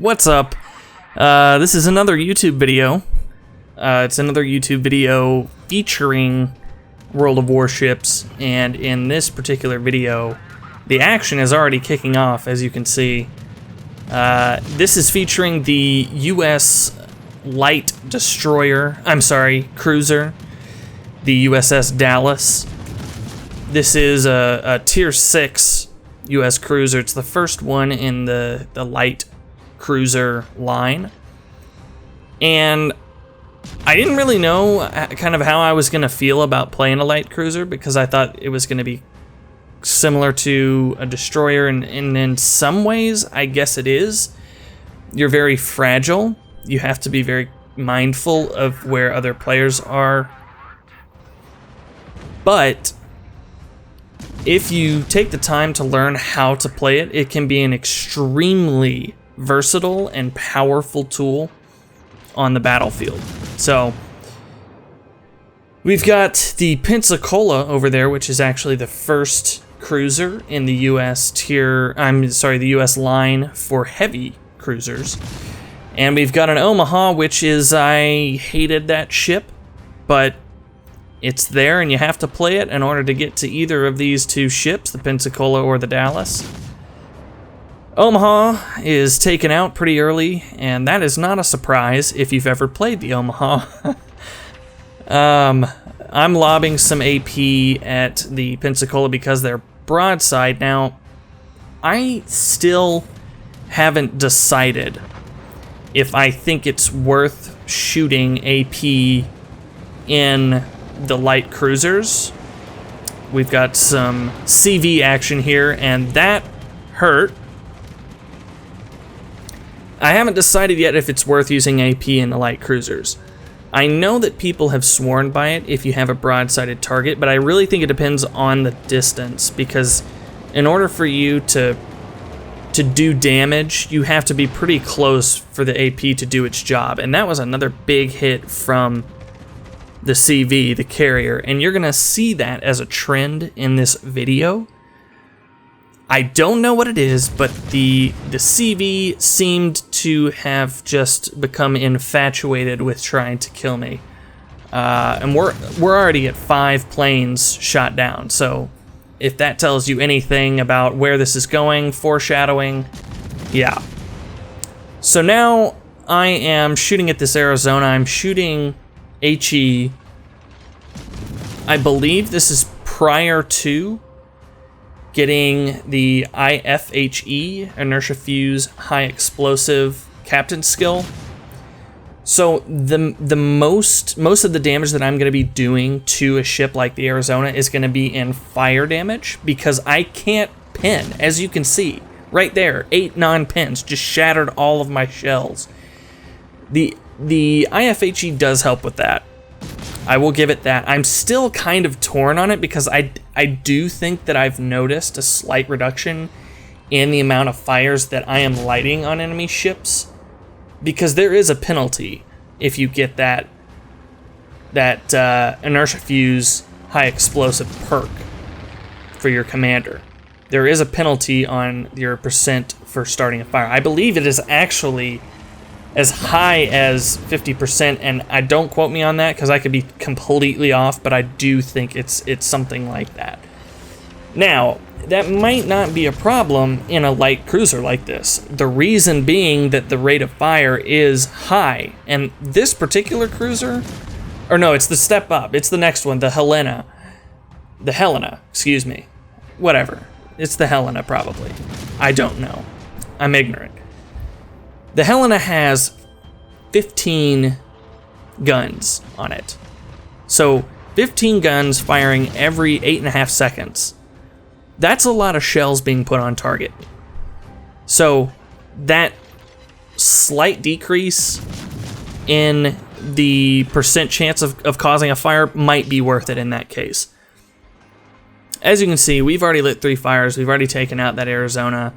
What's up? This is another YouTube video. It's another YouTube video featuring World of Warships, and in this particular video, the action is already kicking off, as you can see. This is featuring the US light destroyer, cruiser, the USS Dallas. This is a tier 6 US cruiser. It's the first one in the light cruiser line. And I didn't really know kind of how I was going to feel about playing a light cruiser, because I thought it was going to be similar to a destroyer, and in some ways, I guess it is. You're very fragile. You have to be very mindful of where other players are. But if you take the time to learn how to play it, it can be an extremely versatile and powerful tool on the battlefield. So we've got the Pensacola over there, which is actually the first cruiser in the US the US line for heavy cruisers. And we've got an Omaha, which is, I hated that ship, but it's there and you have to play it in order to get to either of these two ships, the Pensacola or the Dallas. Omaha is taken out pretty early, and that is not a surprise if you've ever played the Omaha. I'm lobbing some AP at the Pensacola because they're broadside. Now, I still haven't decided if I think it's worth shooting AP in the light cruisers. We've got some CV action here, and that hurt. I haven't decided yet if it's worth using AP in the light cruisers. I know that people have sworn by it if you have a broadsided target, but I really think it depends on the distance, because in order for you to do damage, you have to be pretty close for the AP to do its job, and that was another big hit from the CV, the carrier, and you're gonna see that as a trend in this video. I don't know what it is, but the CV seemed to have just become infatuated with trying to kill me. And we're already at 5 planes shot down, so if that tells you anything about where this is going, foreshadowing, yeah. So now I am shooting at this Arizona. I'm shooting HE. I believe this is prior to getting the IFHE, Inertia Fuse High Explosive Captain skill. So the most of the damage that I'm going to be doing to a ship like the Arizona is going to be in fire damage, because I can't pin. As you can see, right there, 8 non-pins just shattered all of my shells. The IFHE does help with that. I will give it that. I'm still kind of torn on it, because I do think that I've noticed a slight reduction in the amount of fires that I am lighting on enemy ships, because there is a penalty if you get that Inertia Fuse High Explosive perk for your commander. There is a penalty on your percent for starting a fire. I believe it is actually as high as 50%, and don't quote me on that because I could be completely off, but I do think it's something like that. Now, that might not be a problem in a light cruiser like this. The reason being that the rate of fire is high, and this particular cruiser, or no, it's the step up, it's the next one, the Helena, excuse me, whatever. It's the Helena probably. I don't know. I'm ignorant. The Helena has 15 guns on it. So 15 guns firing every 8.5 seconds. That's a lot of shells being put on target. So that slight decrease in the percent chance of causing a fire might be worth it in that case. As you can see, we've already lit 3 fires. We've already taken out that Arizona.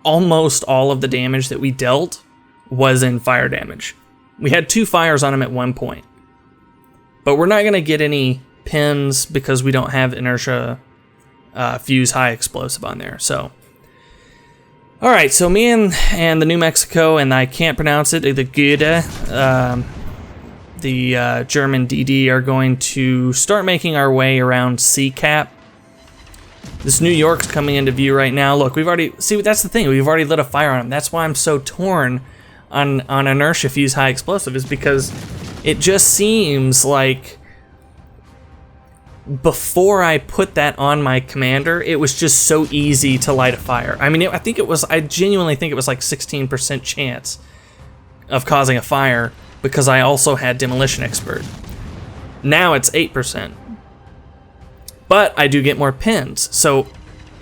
Almost all of the damage that we dealt was in fire damage. We had 2 fires on him at one point, but we're not going to get any pins because we don't have Inertia Fuse High Explosive on there. So All right, so me and the New Mexico, and I can't pronounce it, the Goethe, the German DD are going to start making our way around Sea Cap. This New York's coming into view right now. Look, we've already, see, that's the thing, we've already lit a fire on them. That's why I'm so torn on inertia fuse high explosive, is because it just seems like before I put that on my commander, it was just so easy to light a fire. I mean, I genuinely think it was like 16% chance of causing a fire because I also had Demolition Expert. Now it's 8%. But I do get more pins. So,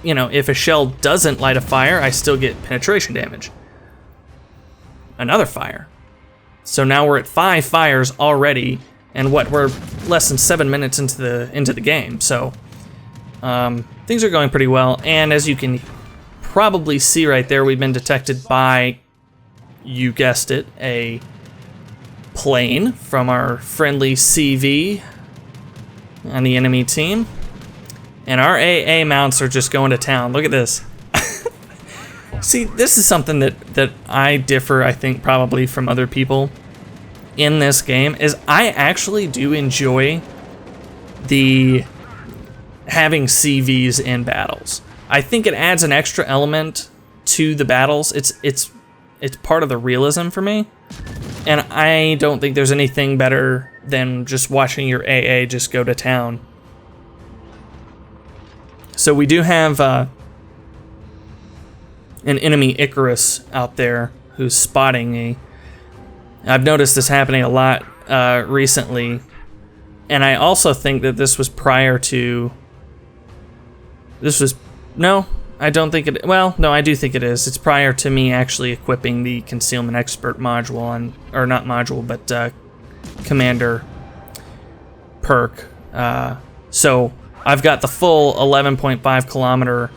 you know, if a shell doesn't light a fire, I still get penetration damage. Another fire. So now we're at 5 fires already. And we're less than 7 minutes into the game, so things are going pretty well. And as you can probably see right there, we've been detected by, you guessed it, a plane from our friendly CV on the enemy team. And our AA mounts are just going to town. Look at this. See, this is something that I differ, I think, probably from other people in this game, is I actually do enjoy the having CVs in battles. I think it adds an extra element to the battles. It's part of the realism for me, and I don't think there's anything better than just watching your AA just go to town. So we do have an enemy Icarus out there who's spotting me. I've noticed this happening a lot recently, and I also think that this was prior to... No, I don't think it... Well, no, I do think it is. It's prior to me actually equipping the Concealment Expert module on... Or not module, but Commander perk. So I've got the full 11.5 kilometer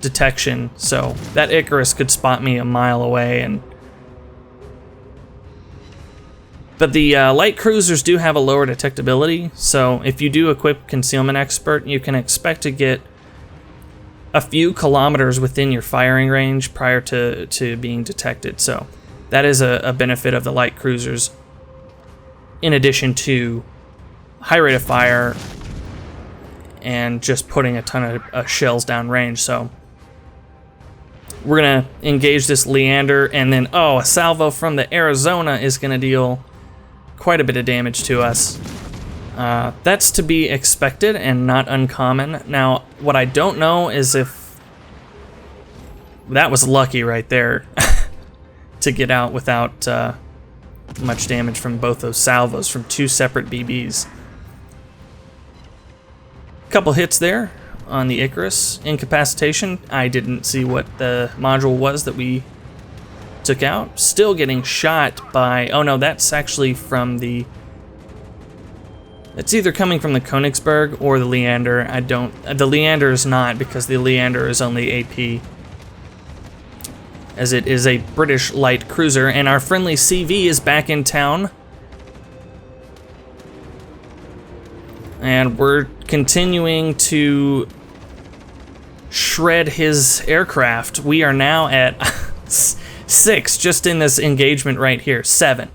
detection, so that Icarus could spot me a mile away, and... But the light cruisers do have a lower detectability, so if you do equip Concealment Expert, you can expect to get a few kilometers within your firing range prior to being detected. So that is a benefit of the light cruisers, in addition to high rate of fire and just putting a ton of shells down range. So we're going to engage this Leander, and then, oh, a salvo from the Arizona is going to deal quite a bit of damage to us. That's to be expected and not uncommon. Now, what I don't know is if that was lucky right there to get out without much damage from both those salvos from 2 separate BBs. Couple hits there on the Icarus. Incapacitation. I didn't see what the module was that we took out. Still getting shot by... Oh no, that's actually from the... It's either coming from the Königsberg or the Leander. The Leander is not, because the Leander is only AP, as it is a British light cruiser, and our friendly CV is back in town. And we're continuing to shred his aircraft. We are now at 6 just in this engagement right here. 7.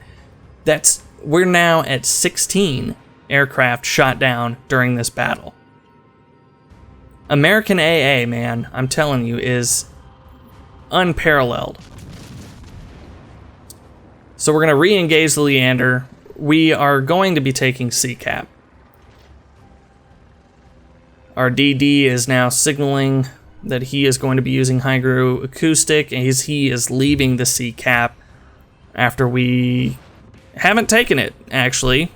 We're now at 16 aircraft shot down during this battle. American AA, man, I'm telling you, is unparalleled. So we're going to re-engage the Leander. We are going to be taking CCAP. Our DD is now signaling that he is going to be using hydroacoustic, and he is leaving the CCAP after we haven't taken it, actually.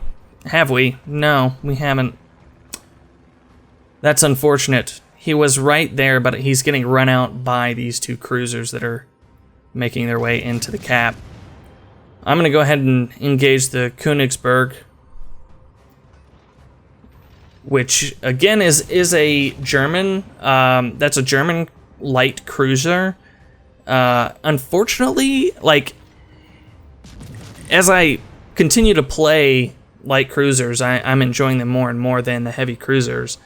Have we? No, we haven't. That's unfortunate. He was right there, but he's getting run out by these 2 cruisers that are making their way into the cap. I'm going to go ahead and engage the Königsberg, which again is a German, that's a German light cruiser. Unfortunately, like, as I continue to play light cruisers, I'm enjoying them more and more than the heavy cruisers.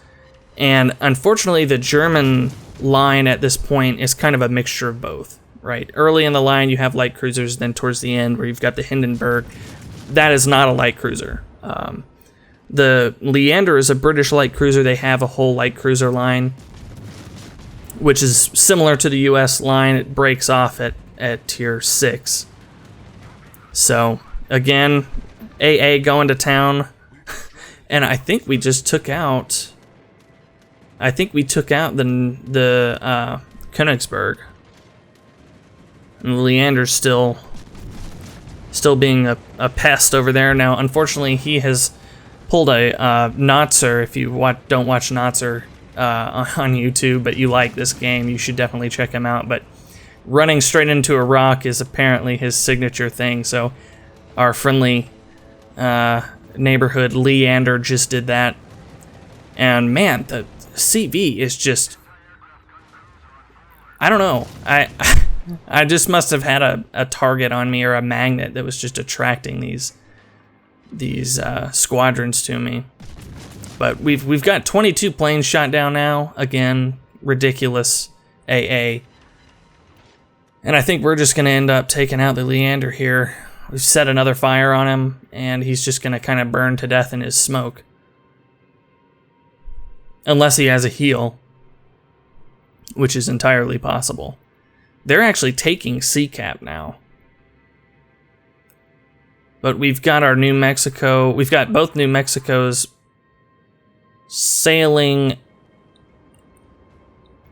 And unfortunately, the German line at this point is kind of a mixture of both right? Early in the line, you have light cruisers, then towards the end where you've got the Hindenburg, that is not a light cruiser. The Leander is a British light cruiser. They have a whole light cruiser line, which is similar to the US line. It breaks off at tier 6. So, again, AA going to town. And I think we just took out... I think we took out the Königsberg. And Leander's still being a pest over there. Now, unfortunately, he has pulled a Notser. If you don't watch Notser on YouTube, but you like this game, you should definitely check him out. But running straight into a rock is apparently his signature thing. So our friendly neighborhood Leander just did that. And man, the CV is just... I don't know. I just must have had a target on me or a magnet that was just attracting these squadrons to me. But we've got 22 planes shot down now. Again, ridiculous AA. And I think we're just going to end up taking out the Leander here. We've set another fire on him, and he's just going to kind of burn to death in his smoke. Unless he has a heal, which is entirely possible. They're actually taking Sea-Cap now. But we've got our New Mexico... We've got both New Mexicos sailing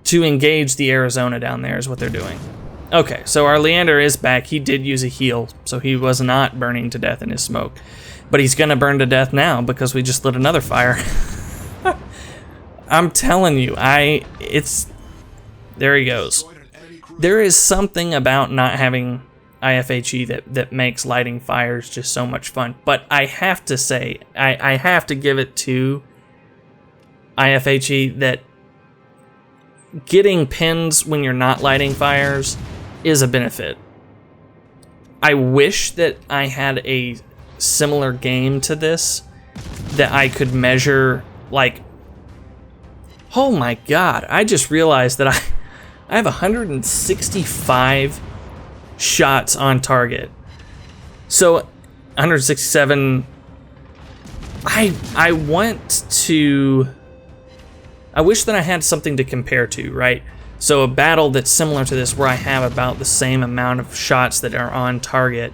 to engage the Arizona down there is what they're doing. Okay, so our Leander is back. He did use a heal, so he was not burning to death in his smoke. But he's going to burn to death now because we just lit another fire. I'm telling you, there he goes. There is something about not having IFHE that makes lighting fires just so much fun. But I have to say, I have to give it to IFHE that getting pins when you're not lighting fires is a benefit. I wish that I had a similar game to this that I could measure, like, oh my god, I just realized that I have 165 shots on target. So 167. I want to... I wish that I had something to compare to, right? So a battle that's similar to this where I have about the same amount of shots that are on target,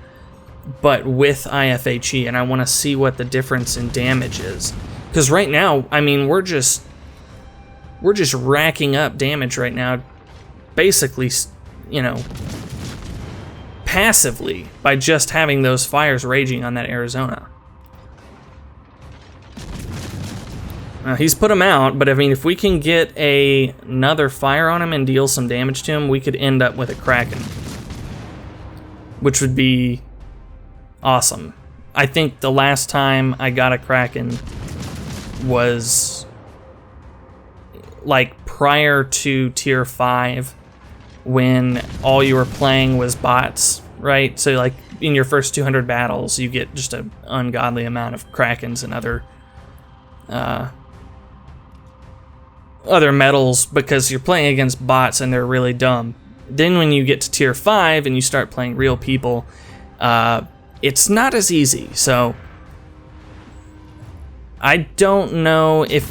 but with IFHE, and I want to see what the difference in damage is. Because right now, I mean, we're just racking up damage right now, basically, you know, passively by just having those fires raging on that Arizona. He's put him out, but I mean, if we can get another fire on him and deal some damage to him, we could end up with a Kraken, which would be awesome. I think the last time I got a Kraken was like prior to tier 5, when all you were playing was bots, right? So like in your first 200 battles, you get just an ungodly amount of Krakens and other medals because you're playing against bots and they're really dumb. Then when you get to tier 5 and you start playing real people, it's not as easy. So I don't know if...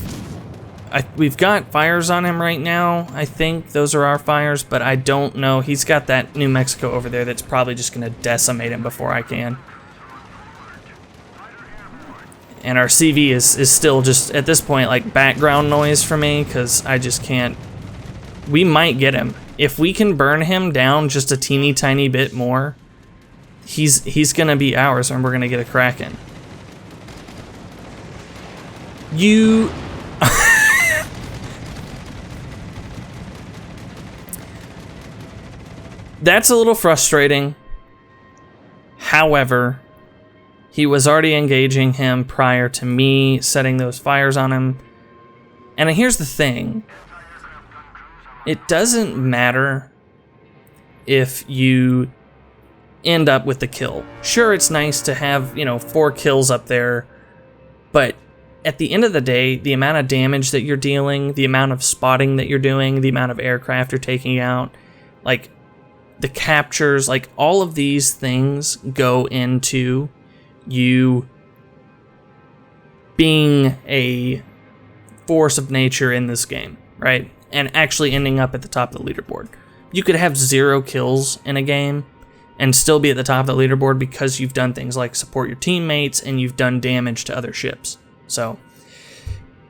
we've got fires on him right now. I think those are our fires, but I don't know. He's got that New Mexico over there that's probably just going to decimate him before I can. And our CV is still just, at this point, like background noise for me, because I just can't... We might get him. If we can burn him down just a teeny tiny bit more, he's going to be ours, and we're going to get a Kraken. You... That's a little frustrating. However, he was already engaging him prior to me setting those fires on him. And here's the thing. It doesn't matter if you end up with the kill. Sure, it's nice to have, 4 kills up there, but at the end of the day, the amount of damage that you're dealing, the amount of spotting that you're doing, the amount of aircraft you're taking out, like, the captures, like all of these things go into you being a force of nature in this game, right? And actually ending up at the top of the leaderboard. You could have 0 kills in a game and still be at the top of the leaderboard because you've done things like support your teammates and you've done damage to other ships. So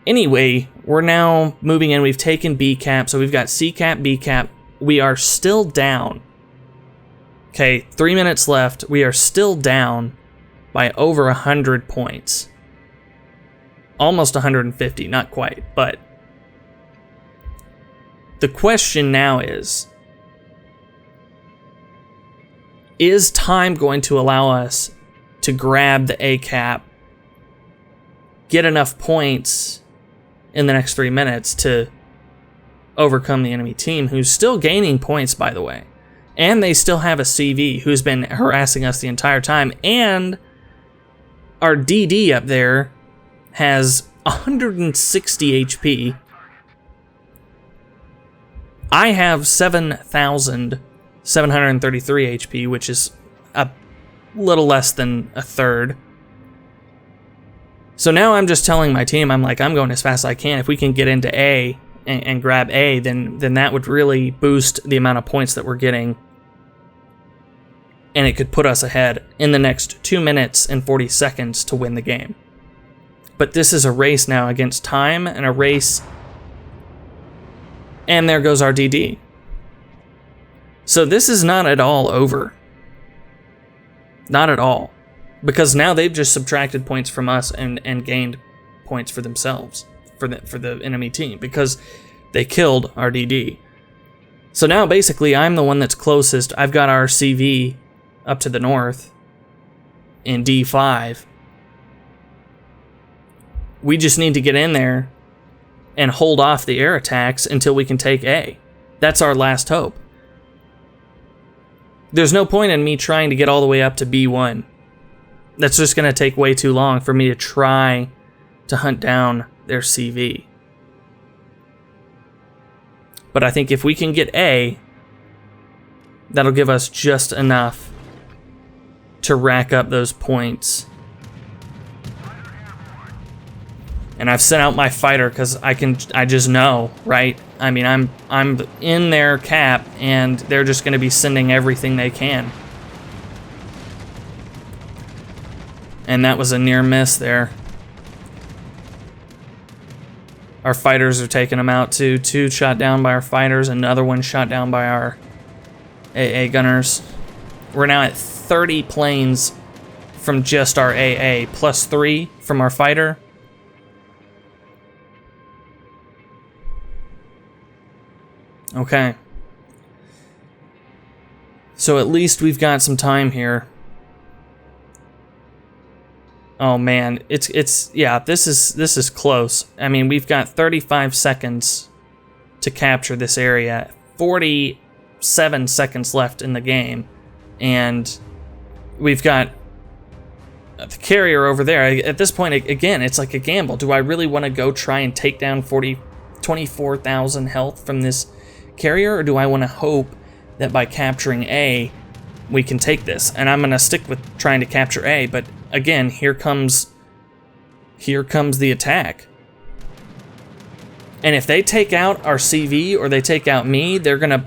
anyway, we're now moving in. We've taken B cap, so we've got C cap, B cap. We are still down. Okay, 3 minutes left. We are still down by over 100 points. Almost 150, not quite, but the question now is time going to allow us to grab the A cap, get enough points in the next 3 minutes to overcome the enemy team, who's still gaining points, by the way. And they still have a CV who's been harassing us the entire time. And our DD up there has 160 HP. I have 7,733 HP, which is a little less than a third. So now I'm just telling my team, I'm like, I'm going as fast as I can. If we can get into A and grab A, then that would really boost the amount of points that we're getting. And it could put us ahead in the next 2 minutes and 40 seconds to win the game. But this is a race now against time and a race. And there goes our DD. So this is not at all over. Not at all. Because now they've just subtracted points from us and gained points for themselves, for the enemy team, because they killed our DD. So now basically I'm the one that's closest. I've got our CV up to the north in D5. We just need to get in there and hold off the air attacks until we can take A. That's our last hope. There's no point in me trying to get all the way up to B1. That's just going to take way too long for me to try to hunt down their CV. But I think if we can get A, that'll give us just enough to rack up those points. And I've sent out my fighter because I just know, right? I mean, I'm in their cap and they're just going to be sending everything they can. And that was a near miss there. Our fighters are taking them out too. 2 shot down by our fighters, another 1 shot down by our AA gunners. We're now at 30 planes from just our AA, plus 3 from our fighter. Okay. So at least we've got some time here. Oh man, yeah, this is close. I mean, we've got 35 seconds to capture this area. 47 seconds left in the game. And we've got the carrier over there. At this point, again, it's like a gamble. Do I really want to go try and take down 24,000 health from this carrier, or do I want to hope that by capturing A, we can take this? And I'm going to stick with trying to capture A, but again, here comes the attack. And if they take out our CV or they take out me, we're gonna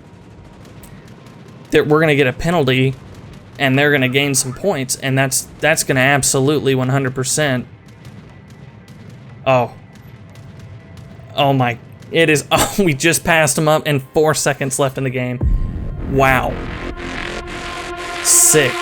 get a penalty, and they're gonna gain some points, and that's gonna absolutely 100%. Oh my! It is. Oh, we just passed them up, and 4 seconds left in the game. Wow. Sick.